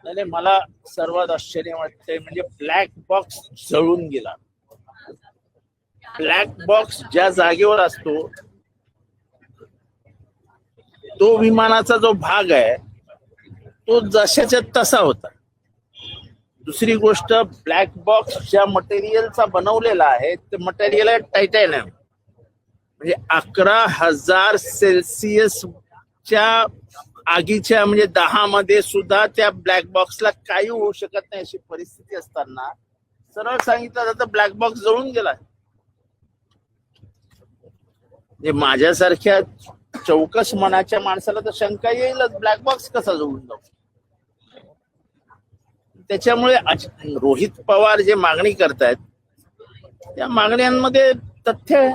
नाही, मला सर्वात आश्चर्य वाटतंय म्हणजे ब्लॅक बॉक्स जळून गेला. ब्लॅक बॉक्स ज्या जागेवर असतो तो विमानाचा जो भाग आहे तो जशाच्या तसा होता. दुसरी गोष्ट, ब्लॅक बॉक्स ज्या मटेरियलचा बनवलेला आहे ते मटेरियल आहे टायटॅनियम. म्हणजे 11,000 सेल्सिअसच्या आगीच्या म्हणजे 10 मध्ये सुद्धा त्या ब्लॅक बॉक्सला काही होऊ शकत नाही अशी परिस्थिती असताना सरळ सांगितलं जातं ब्लॅक बॉक्स जळून गेला. म्हणजे माझ्यासारख्या चौकस मनाच्या माणसाला तर शंका येईलच, ब्लॅक बॉक्स कसा जळून जाऊ. त्याच्यामुळे रोहित पवार जे मागणी करतायत त्या मागण्यांमध्ये तथ्य आहे.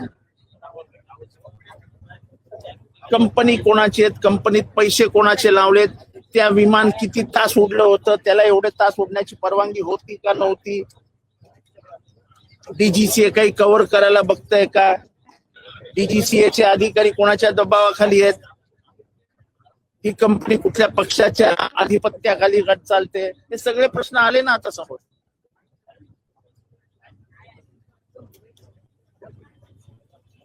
कंपनी कोणाची आहेत, कंपनीत पैसे कोणाचे लावलेत, त्या विमान किती तास उडलं होतं, त्याला एवढे तास उडण्याची परवानगी होती का नव्हती, डीजीसीए काही कव्हर करायला बघतंय का, डीजीसीएचे अधिकारी कोणाच्या दबावाखाली आहेत, ही कंपनी कुठल्या पक्षाच्या आधिपत्याखाली चालते, हे सगळे प्रश्न आले ना आता समोर.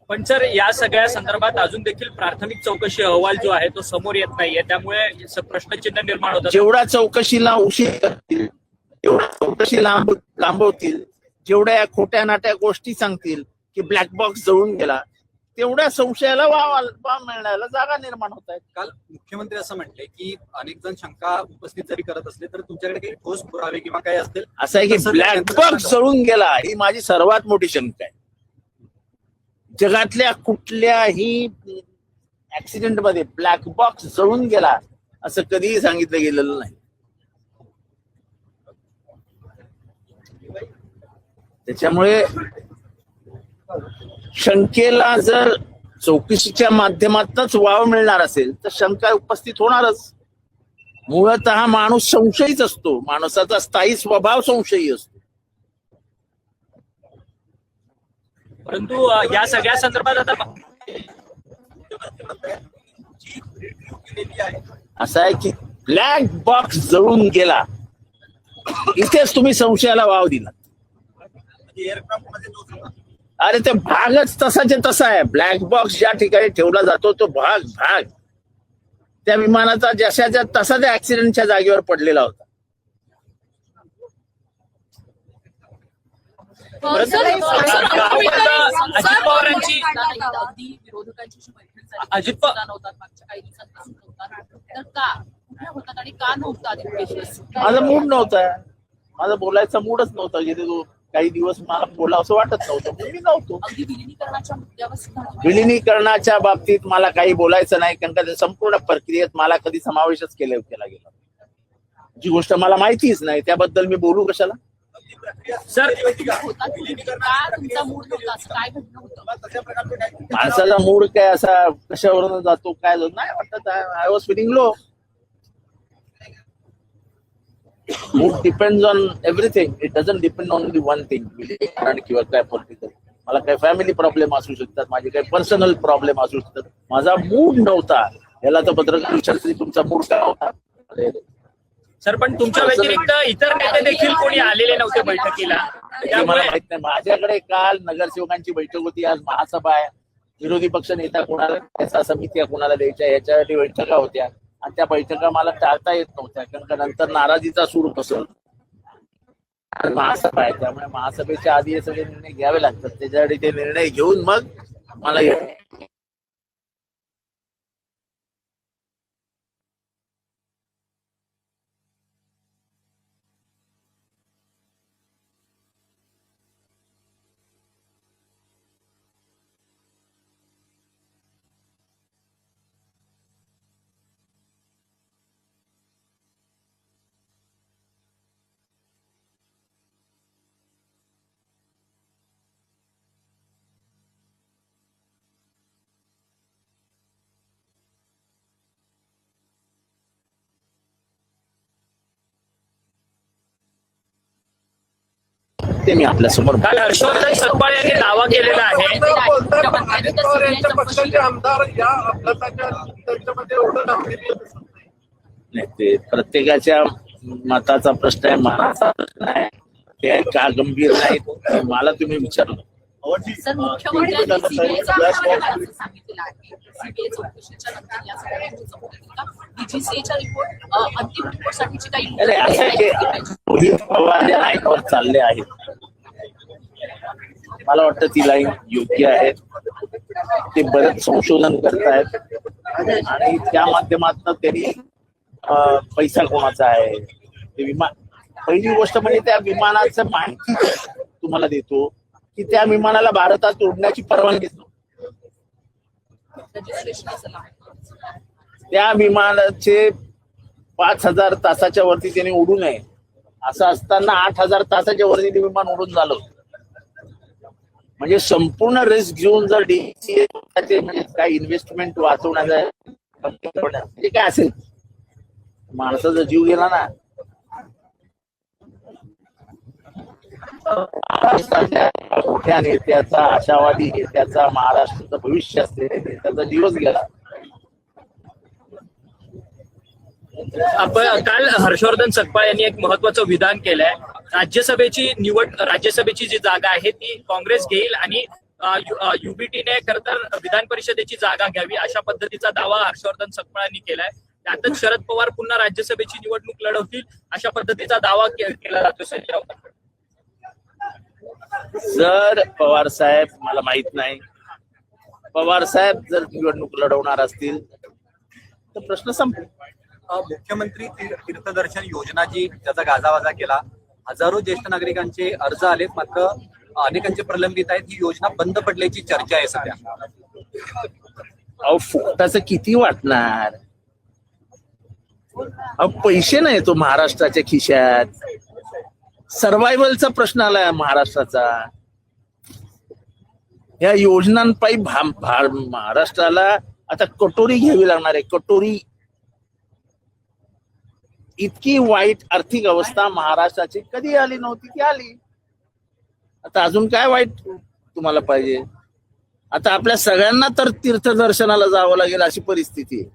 पण सर, या सगळ्या संदर्भात अजून देखील प्राथमिक चौकशी अहवाल जो आहे तो समोर येत नाहीये, त्यामुळे प्रश्नचिन्ह निर्माण होतात. जेवढा चौकशीला उशीर करतील, जेवढा चौकशी लांबवतील, जेवढ्या खोट्या नाट्या गोष्टी सांगतील की ब्लॅक बॉक्स जळून गेला, तेवढ्या संशयाला वाव मिळण्याला जागा निर्माण होत आहेत. काल मुख्यमंत्री असं म्हटले की अनेक जण शंका उपस्थित जरी करत असले तर तुमच्याकडे काही ठोस पुरावे किंवा काही असतील असं आहे की ब्लॅक बॉक्स जळून गेला ही माझी सर्वात मोठी शंका आहे. जगातल्या कुठल्याही ऍक्सिडेंट मध्ये ब्लॅक बॉक्स जळून गेला असं कधीही सांगितलं गेलेलं नाही. त्याच्यामुळे शंकेला जर चौकशीच्या माध्यमातूनच वाव मिळणार असेल तर शंका उपस्थित होणारच. मूळतः माणूस संशयीच असतो, माणसाचा स्थायी स्वभाव संशयी असतो. परंतु या सगळ्या संदर्भात आता असं आहे की ब्लॅक बॉक्स जळून गेला, इथेच तुम्ही संशयाला वाव दिला. अरे ते भागच तसाचे तसा आहे. ब्लॅक बॉक्स ज्या ठिकाणी ठेवला जातो तो भाग त्या विमानाचा जशाच्या तसा त्या ऍक्सिडेंटच्या जागेवर पडलेला होता. अजित पवारांची अजित माझा मूड नव्हता, माझा बोलायचा मूडच नव्हता. जिथे तो काही दिवस मला बोला असं वाटत नव्हतं, मी नव्हतो. विलिनीकरणाच्या बाबतीत मला काही बोलायचं नाही, कारण का संपूर्ण प्रक्रियेत मला कधी समावेशच केला गेला. जी गोष्ट मला माहितीच नाही त्याबद्दल मी बोलू कशाला. सर, माणसाचा मूड काय असा कशावरून जातो काय नाही वाटत. I was feeling low. Mood depends on everything. It doesn't depend on only one thing. किंवा काय पॉलिटिकल, मला काही फॅमिली प्रॉब्लेम असू शकतात, माझे काही पर्सनल प्रॉब्लेम असू शकतात. माझा मूड नव्हता. याला तर पत्रकार विचारते तुमचा मूड काय होता. सर, पण तुमच्या व्यतिरिक्त इतर नेते देखील कोणी आलेले नव्हते बैठकीला, मला माहित नाही. माझ्याकडे काल नगरसेवकांची बैठक होती, आज महासभा आहे. विरोधी पक्ष नेता कोणाला समित्या कोणाला द्यायच्या याच्यासाठी बैठका होत्या आणि त्या बैठका मला टाळता येत नव्हत्या, कारण का नंतर नाराजीचा सूर बसवला. महासभा आहे त्यामुळे महासभेच्या आधी हे सगळे निर्णय घ्यावे लागतात. त्याच्यासाठी ते निर्णय घेऊन मग मला ते मी आपल्या समोर. काल हर्षवर्धन सपकाळ यांनी दावा केलेला आहे ते प्रत्येकाच्या मताचा प्रश्न आहे, मनाचा प्रश्न आहे, ते का गंभीर नाहीत मला तुम्ही विचारलं. सर, मुख्यमंत्र्यांनी सीबीआयचा अहवाल असं सांगितलेलं आहे. सीबीआय चौकशीच्या नंतर या सगळ्या गोष्टी चौकशीला डीजीसीएच्या रिपोर्ट अंतिम रिपोर्टसाठीची अरे असं आहे की रोहित पवार या लाईनवर चालले आहेत. मला वाटतं ती लाईन योग्य आहे. ते बरेच संशोधन करतायत आणि त्या माध्यमातून त्यांनी पैसा कोणाचा आहे ते विमान, पहिली गोष्ट म्हणजे त्या विमानाचं माहिती तुम्हाला देतो की त्या विमानाला भारतात उडण्याची परवानगी देतो. रजिस्ट्रेशन असं त्या विमानाचे 5,000 तासाच्या वरती त्याने उडू नये असं असताना 8,000 तासाच्या वरती ते विमान उडून झालं. म्हणजे संपूर्ण रिस्क घेऊन जर डीसीए म्हणजे काय इन्व्हेस्टमेंट वाचवण्याचा म्हणजे काय असेल, माणसाचा जीव गेला ना. मोठ्या नेत्याचा, आशावादी नेत्याचा, महाराष्ट्राचं भविष्य असलेल्या नेत्याचा दिवस गेला. आपण काल हर्षवर्धन सकपाळ यांनी एक महत्वाचं विधान केलंय. राज्यसभेची जी जागा आहे ती काँग्रेस घेईल आणि युबीटीने खरं तर विधान परिषदेची जागा घ्यावी अशा पद्धतीचा दावा हर्षवर्धन सकपाळ यांनी केलाय. त्यातच शरद पवार पुन्हा राज्यसभेची निवडणूक लढवतील अशा पद्धतीचा दावा केला जातो. संजय राऊत, जर पवार साहेब, मला माहित नाही, पवार साहेब जर निवडणूक लढवणार असतील तर प्रश्न संपला. मुख्यमंत्री तीर्थदर्शन योजना जी त्याचा गाजावाजा केला, हजारो ज्येष्ठ नागरिकांचे अर्ज आलेत, मात्र अनेकांचे प्रलंबित आहेत. ही योजना बंद पडल्याची चर्चा आहे सध्या. अहो फुकटाचं किती वाटणार? अहो पैसे नाही तो महाराष्ट्राच्या खिशात. सर्व्हायव्हलचा प्रश्न आलाय महाराष्ट्राचा. या योजनांपायी महाराष्ट्राला आता कटोरी घ्यावी लागणार आहे. कटोरी. इतकी वाईट आर्थिक अवस्था महाराष्ट्राची कधी आली नव्हती, ती आली. आता अजून काय वाईट तुम्हाला पाहिजे? आता आपल्या सगळ्यांना तर तीर्थदर्शनाला जावं लागेल अशी परिस्थिती आहे.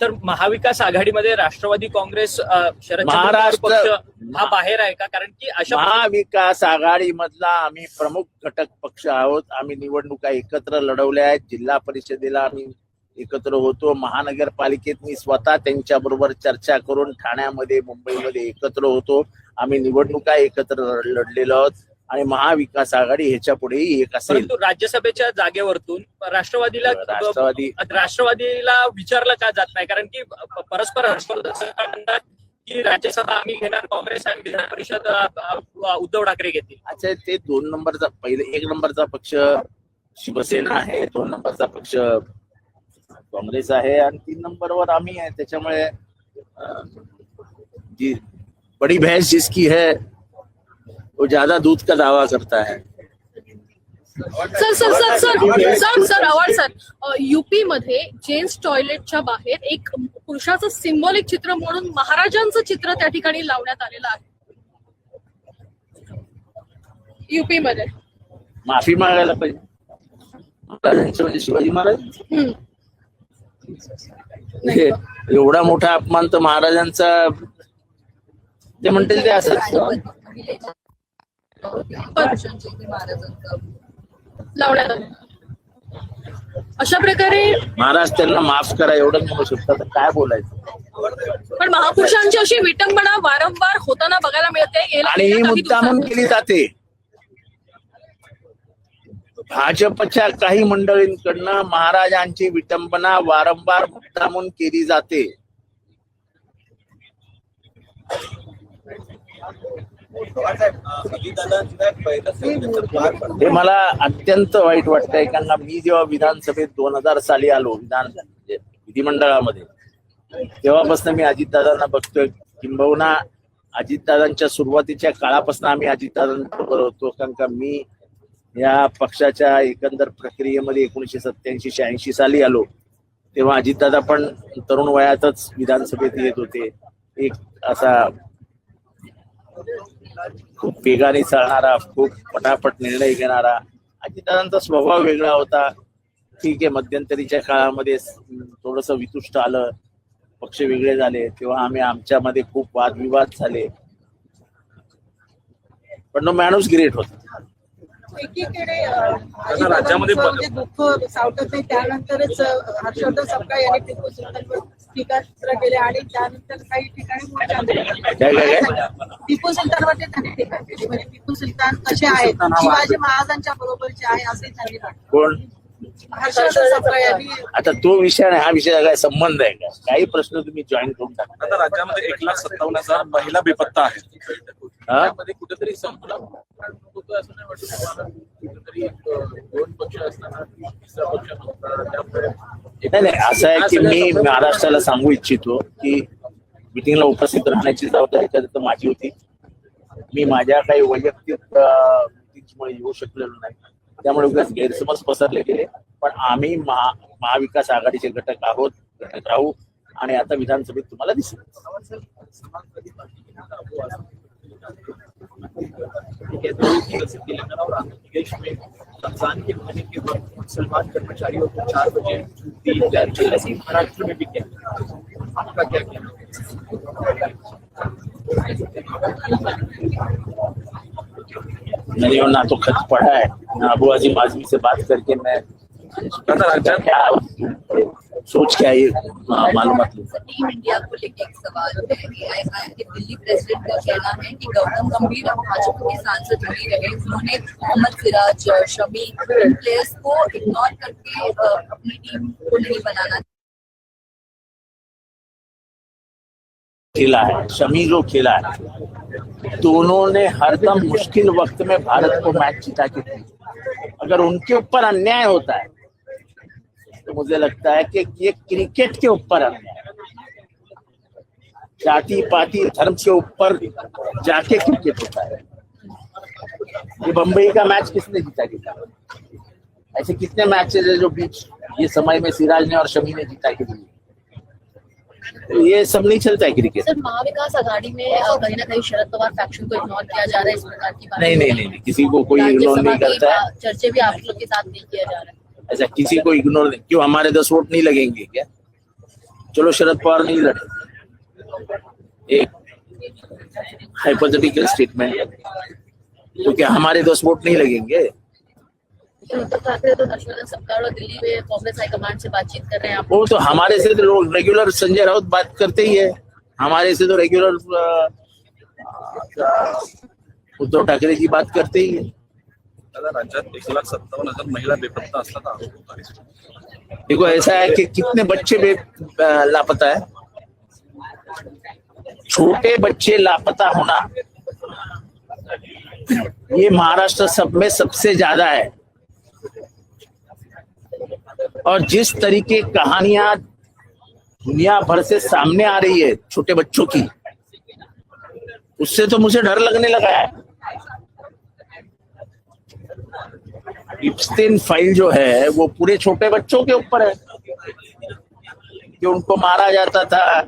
तर महाविकास आघाडीमध्ये राष्ट्रवादी काँग्रेस, शरद महाराष्ट्र पक्ष हा बाहेर आहे का? कारण की अशा महाविकास आघाडी मधला आम्ही प्रमुख घटक पक्ष आहोत. आम्ही निवडणुका एकत्र लढवल्या आहेत. जिल्हा परिषदेला आम्ही एकत्र होतो. महानगरपालिकेत मी स्वतः त्यांच्या बरोबर चर्चा करून ठाण्यामध्ये, मुंबईमध्ये एकत्र होतो. आम्ही निवडणुका एकत्र लढलेलो आहोत आणि महाविकास आघाडी ह्याच्या पुढेही एक असेल. परंतु राज्यसभेच्या जागेवरतून राष्ट्रवादीला विचारलं का जात नाही? कारण की परस्पर हर्षवर्धन की राज्यसभा आम्ही घेणार काँग्रेस आणि विधान परिषद उद्धव ठाकरे घेतील. अच्छा, ते 2 नंबरचा, पहिले 1 नंबरचा पक्ष शिवसेना आहे, 2 नंबरचा पक्ष काँग्रेस आहे आणि 3 नंबरवर आम्ही आहे. त्याच्यामुळे जी बड़ी भैंस जिसकी है वो ज्यादा दूध का दावा करता है. सर आवाज सर, युपी मध्ये जेन्ट्स टॉयलेटच्या बाहेर एक पुरुषाचं सिम्बॉलिक चित्र म्हणून महाराजांचं चित्र त्या ठिकाणी लावण्यात आलेलं आहे. युपी मध्ये माफी मागायला पाहिजे. महाराजांचं म्हणजे शिवाजी महाराज. एवढा मोठा अपमान तर महाराजांचा, ते म्हणतील ते असं लावण्यात आलं. अशा प्रकारे महाराज त्यांना माफ करा एवढंच म्हणू शकतात, तर काय बोलायचं. पण महापुरुषांची अशी विटंबना वारंवार होताना बघायला मिळते. आणि ही मुद्दामून केली जाते. भाजपच्या काही मंडळींकडनं महाराजांची विटंबना वारंवार मुद्दामून केली जाते. हे मला अत्यंत वाईट वाटतंय, कारण मी जेव्हा विधानसभेत 2000 साली आलो विधिमंडळामध्ये, तेव्हापासून मी अजितदादांना बघतोय. किंबहुना अजितदादांच्या सुरुवातीच्या काळापासून आम्ही अजितदादांबरोबर होतो. कारण का मी या पक्षाच्या एकंदर प्रक्रियेमध्ये 1987-86 साली आलो, तेव्हा अजितदादा पण तरुण वयातच विधानसभेत येत होते. एक असा खूप वेगाने चालणारा, खूप पटापट निर्णय घेणारा. अजितदादांचा स्वभाव वेगळा होता. ठीक आहे, मध्यंतरीच्या काळामध्ये थोडस वितुष्ट आलं, पक्ष वेगळे झाले तेव्हा आमच्यामध्ये खूप वादविवाद झाले, पण तो माणूस ग्रेट होता. एकीकडे राज्यामध्ये जे दुःख सावटत नाही त्यानंतरच हर्षवर्धन सपकाळ यांनी टिपू सुलतानवर टीकास्त्र केले आणि त्यानंतर काही ठिकाणी मोर्चा आंदोलन. टिपू सुलतानवरती त्यांनी टीका केली, म्हणजे टिपू सुलतान कसे आहेत, शिवाजी महाराजांच्या बरोबरचे आहे असे त्यांनी म्हटलं. कोण? हर्षवर्धन सपकाळ यांनी. आता तो विषय आणि हा विषयाचा काय संबंध आहे का? काही प्रश्न तुम्ही जॉईन करून टाका. आता राज्यामध्ये 1,57,000 महिला बेपत्ता आहेत. हा? त्यामध्ये कुठेतरी संतुलन होतं असं नाही वाटत तुम्हाला? कुठेतरी दोन पक्ष असताना तिसरा पक्ष नव्हता, त्यामुळे नाही, असं आहे की मी महाराष्ट्राला सांगू इच्छितो की मिटिंगला उपस्थित राहण्याची जबाबदारी तर माझी होती. मी माझ्या काही वैयक्तिक मीटिंगमुळे येऊ शकलेलो नाही, त्यामुळे उगाच गैरसमज पसरले गेले. पण आम्ही महाविकास आघाडीचे घटक आहोत, घटक राहू आणि आता विधानसभेत तुम्हाला दिसेल. मुसलमान कर्मचारियों को 4 बजे छुट्टी महाराष्ट्र में भी क्या आपका क्या कहना है? मैंने ना तो खत पढ़ा है ना अबू आजिम आजमी से बात करके मैं क्या सोच के आई मालूमात लूं. टीम इंडिया को लेकर एक सवाल है कि AIIM के दिल्ली प्रेसिडेंट का कहना है कि गौतम गंभीर अब भाजपा के सांसद नहीं रहे. उन्होंने मोहम्मद सिराज, शमी, इन प्लेयर्स को इग्नोर करके अपनी टीम को नहीं बनाना. खेला है, शमी जो खेला है, दोनों ने हरदम मुश्किल वक्त में भारत को मैच जिता के दी. अगर उनके ऊपर अन्याय होता है तो मुझे लगता है कि ये क्रिकेट के ऊपर अन्याय है. जाति पाति धर्म के ऊपर जाके क्रिकेट होता है. ये बंबई का मैच किसने जीता के? ऐसे कितने मैचेस है जो बीच ये समय में सिराज ने और शमी ने जीता के दिए. ये सब नहीं चलता है क्रिकेट. सर, महाविकास आघाड़ी में कहीं ना कहीं शरद पवार फैक्शन को इग्नोर किया जा रहा है, इस प्रकार की बात नहीं, किसी को कोई इग्नोर नहीं करता है. चर्चे भी आप लोग के साथ नहीं किया जा रहा है. ऐसा किसी को इग्नोर नहीं. क्यों हमारे 10 वोट नहीं लगेंगे क्या? चलो शरद पवार नहीं लड़े, एक हाइपोथेटिकल स्टेटमेंट है, तो क्या हमारे 10 वोट नहीं लगेंगे? उद्धव ठाकरे तो हर्षवर्धन सपकाळ और दिल्ली में कांग्रेस हाईकमांड से बातचीत कर रहे हैं. वो तो हमारे से तो लोग रेगुलर संजय राउत बात करते ही है, हमारे से तो रेगुलर उद्धव ठाकरे की बात करते ही है. दादा, राज्यात 1,57,000 महिला बेपत्ता असल्याचा आरोप होत आहे. देखो ऐसा है कि कितने बच्चे लापता है. छोटे बच्चे लापता होना ये महाराष्ट्र सब में सबसे ज्यादा है. और जिस तरीके कहानियां दुनिया भर से सामने आ रही है छोटे बच्चों की, उससे तो मुझे डर लगने लगा है. इप्स्टीन फाइल जो है वो पूरे छोटे बच्चों के ऊपर है कि उनको मारा जाता था,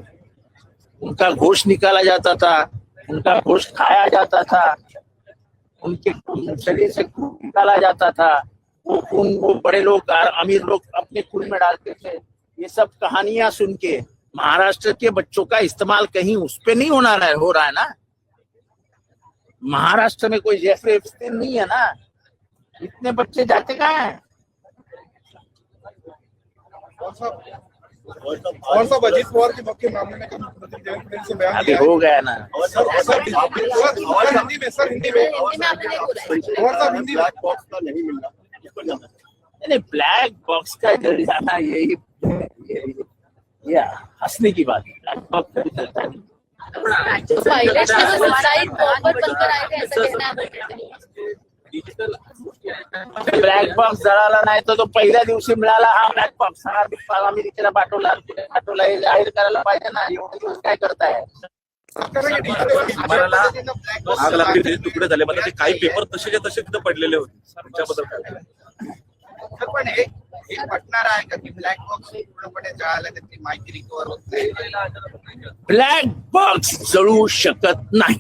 उनका गोश्त निकाला जाता था, उनका गोश्त खाया जाता था, उनके शरीर से खून निकाला जाता था, वो खून वो बड़े लोग अमीर लोग अपने खून में डालते थे. ये सब कहानियां सुन के महाराष्ट्र के बच्चों का इस्तेमाल कहीं उस पे नहीं हो रहा है ना. महाराष्ट्र में कोई जेफरी एप्स्टीन नहीं है ना. इतने बच्चे जाते कहाँ हैं? और सब अजीत पवार के पक्ष के मामले में मुख्यमंत्री देवेंद्र फडणवीस से बयान अभी दिया हो गया ना. हिंदी में और सब हिंदी में नहीं, ब्लैक बॉक्स का जल जाना यही ये हंसने की बात है. ब्लैक बॉक्स कभी चलता नहीं. पायलट के जो सुसाइड बॉम्बर बनकर आए थे ऐसा कहना है. ब्लॅक बॉक्स जळाला नाही तो पहिल्या दिवशी मिळाला हा ब्लॅक बॉक्स. हा अमेरिकेला पाठवला हे जाहीर करायला पाहिजे ना. एवढे दिवस काय करताय? विमानाला आग लागली, त्याचे तुकडे झाले, म्हणजे ते काही पेपर तसेच्या तसे तिथे पडलेले होते. तुमच्याबद्दल काय? पण एक पटणार आहे का की ब्लॅक बॉक्स पूर्णपणे जळाला, त्याची माहिती रिकव्हर होत नाही? ब्लॅक बॉक्स जळू शकत नाही.